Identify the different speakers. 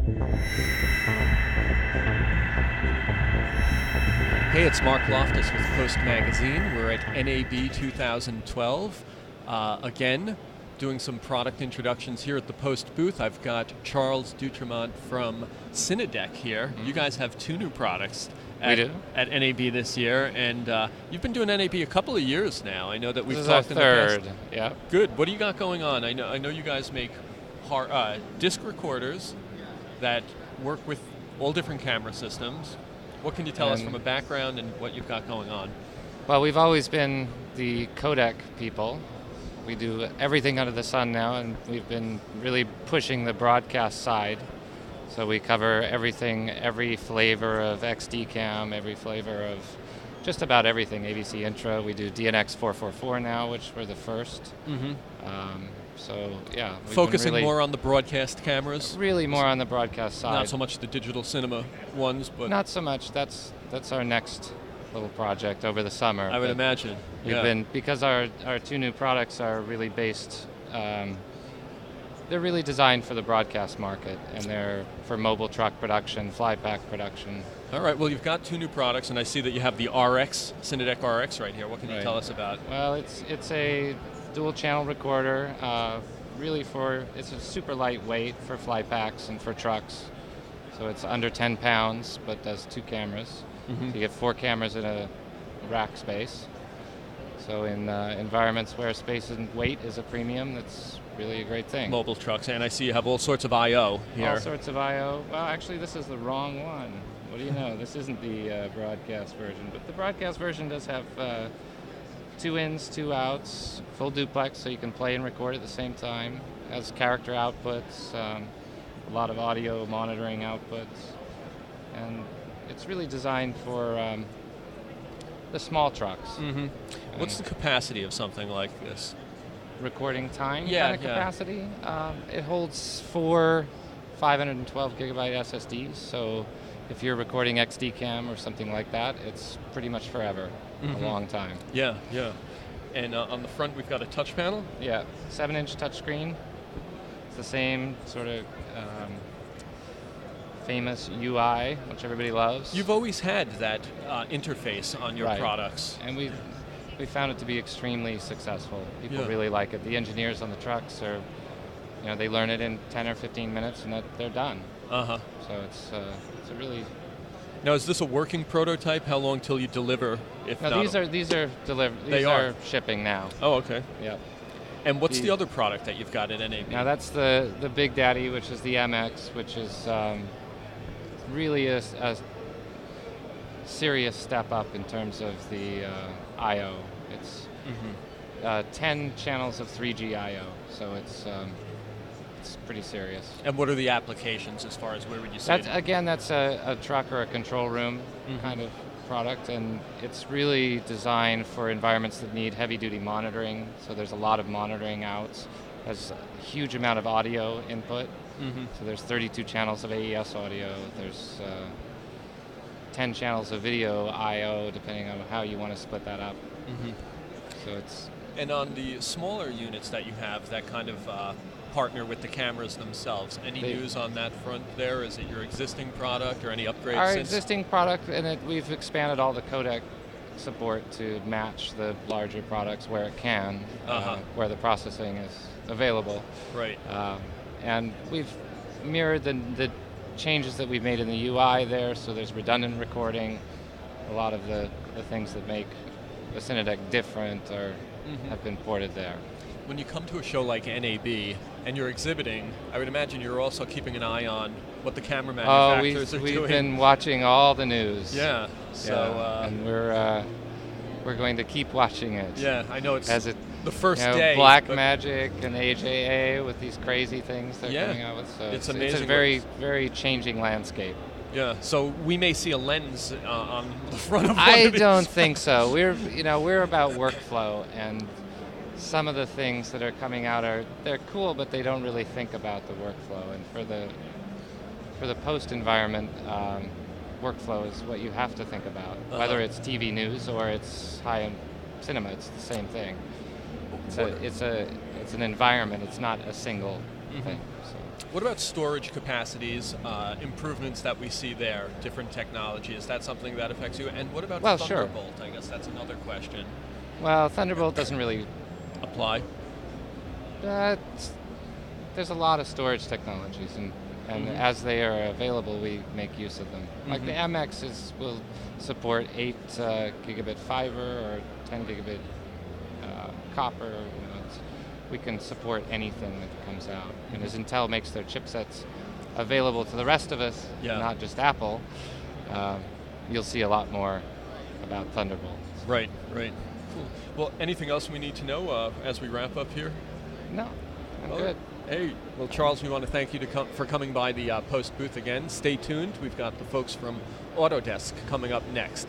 Speaker 1: Hey, it's Mark Loftus with Post Magazine. We're at NAB 2012. Again, doing some product introductions here at the Post booth. I've got Charles Dutremont from CineDeck here. You guys have two new products at NAB this year, and you've been doing NAB a couple of years now. I know that we've talked in the past.
Speaker 2: This is our third, yeah.
Speaker 1: Good. What do you got going on? I know you guys make disc recorders that work with all different camera systems. What can you tell us from a background and what you've got going on?
Speaker 2: Well, we've always been the codec people. We do everything under the sun now, and we've been really pushing the broadcast side. So we cover everything, every flavor of XD cam, every flavor of just about everything. ABC Intra. We do DNX 444 now, which we're the first. So yeah,
Speaker 1: focusing more on the broadcast cameras.
Speaker 2: Really more on the broadcast side.
Speaker 1: Not so much the digital cinema ones, but
Speaker 2: not so much. That's our next little project over the summer.
Speaker 1: I would imagine.
Speaker 2: We've been, because our two new products are really based. They're really designed for the broadcast market, and they're for mobile truck production, fly pack production.
Speaker 1: All right. Well, you've got two new products, and I see that you have the RX, CineDeck RX, right here. What can you tell us about?
Speaker 2: Well, it's a dual channel recorder, really it's a super lightweight for fly packs and for trucks. So it's under 10 pounds, but does two cameras. So you get 4 cameras in a rack space. So in environments where space and weight is a premium, that's really a great thing.
Speaker 1: Mobile trucks, and I see you have all sorts of I/O here.
Speaker 2: All sorts of I/O. Well, actually, this is the wrong one. What do you know? This isn't the broadcast version, but the broadcast version does have 2 ins, 2 outs, full duplex, so you can play and record at the same time. Has character outputs, a lot of audio monitoring outputs, and it's really designed for the small trucks.
Speaker 1: What's the capacity of something like this?
Speaker 2: Recording time
Speaker 1: kind
Speaker 2: of capacity? It holds 4 512 gigabyte SSDs, so if you're recording XD cam or something like that, it's pretty much forever. A long time.
Speaker 1: Yeah. And on the front, we've got a touch panel?
Speaker 2: Yeah, 7-inch touchscreen. It's the same sort of famous UI, which everybody loves.
Speaker 1: You've always had that interface on your products.
Speaker 2: And we found it to be extremely successful. People really like it. The engineers on the trucks are, they learn it in 10 or 15 minutes and they're done. So it's a really...
Speaker 1: Now, is this a working prototype? How long till you deliver?
Speaker 2: These are delivered. These are shipping now.
Speaker 1: Oh, okay.
Speaker 2: Yep.
Speaker 1: And what's the other product that you've got at NAB?
Speaker 2: Now that's the Big Daddy, which is the MX, which is really a serious step up in terms of the I/O. It's 10 channels of 3G I/O, so it's pretty serious.
Speaker 1: And what are the applications as far as where would you say?
Speaker 2: That's a truck or a control room kind of product, and it's really designed for environments that need heavy-duty monitoring. So there's a lot of monitoring outs. There's a huge amount of audio input. So there's 32 channels of AES audio. There's 10 channels of video I/O, depending on how you want to split that up. So it's.
Speaker 1: And on the smaller units that you have, that kind of partner with the cameras themselves. Any news on that front there? Is it your existing product or any upgrades?
Speaker 2: Our existing product, and we've expanded all the codec support to match the larger products where it can, where the processing is available.
Speaker 1: Right.
Speaker 2: And we've mirrored the changes that we've made in the UI there, so there's redundant recording. A lot of the things that make the CineDeck different have been ported there.
Speaker 1: When you come to a show like NAB and you're exhibiting, I would imagine you're also keeping an eye on what the camera manufacturers are doing.
Speaker 2: We've been watching all the news.
Speaker 1: Yeah. So
Speaker 2: and we're going to keep watching it.
Speaker 1: Yeah, I know it's the first
Speaker 2: day. Blackmagic and AJA with these crazy things they're coming out with. So
Speaker 1: it's amazing.
Speaker 2: It's a very, very changing landscape.
Speaker 1: Yeah, so we may see a lens on the front of one
Speaker 2: I
Speaker 1: of these.
Speaker 2: don't think so. We're about workflow, and some of the things that are coming out they're cool, but they don't really think about the workflow. And for the post environment, workflow is what you have to think about. Whether it's TV news or it's high-end cinema, it's the same thing. It's an environment. It's not a single thing. So.
Speaker 1: What about storage capacities, improvements that we see there, different technology? Is that something that affects you? And what about Thunderbolt? Sure. I guess that's another question.
Speaker 2: Well, Thunderbolt doesn't really
Speaker 1: apply.
Speaker 2: There's a lot of storage technologies, and as they are available, we make use of them. Like the MX will support 8 gigabit fiber or 10 gigabit copper. We can support anything that comes out. And as Intel makes their chipsets available to the rest of us, not just Apple, you'll see a lot more about Thunderbolt.
Speaker 1: Right. Cool. Well, anything else we need to know as we wrap up here?
Speaker 2: No, I'm good.
Speaker 1: Hey, well, Charles, we want to thank you for coming by the Post booth again. Stay tuned. We've got the folks from Autodesk coming up next.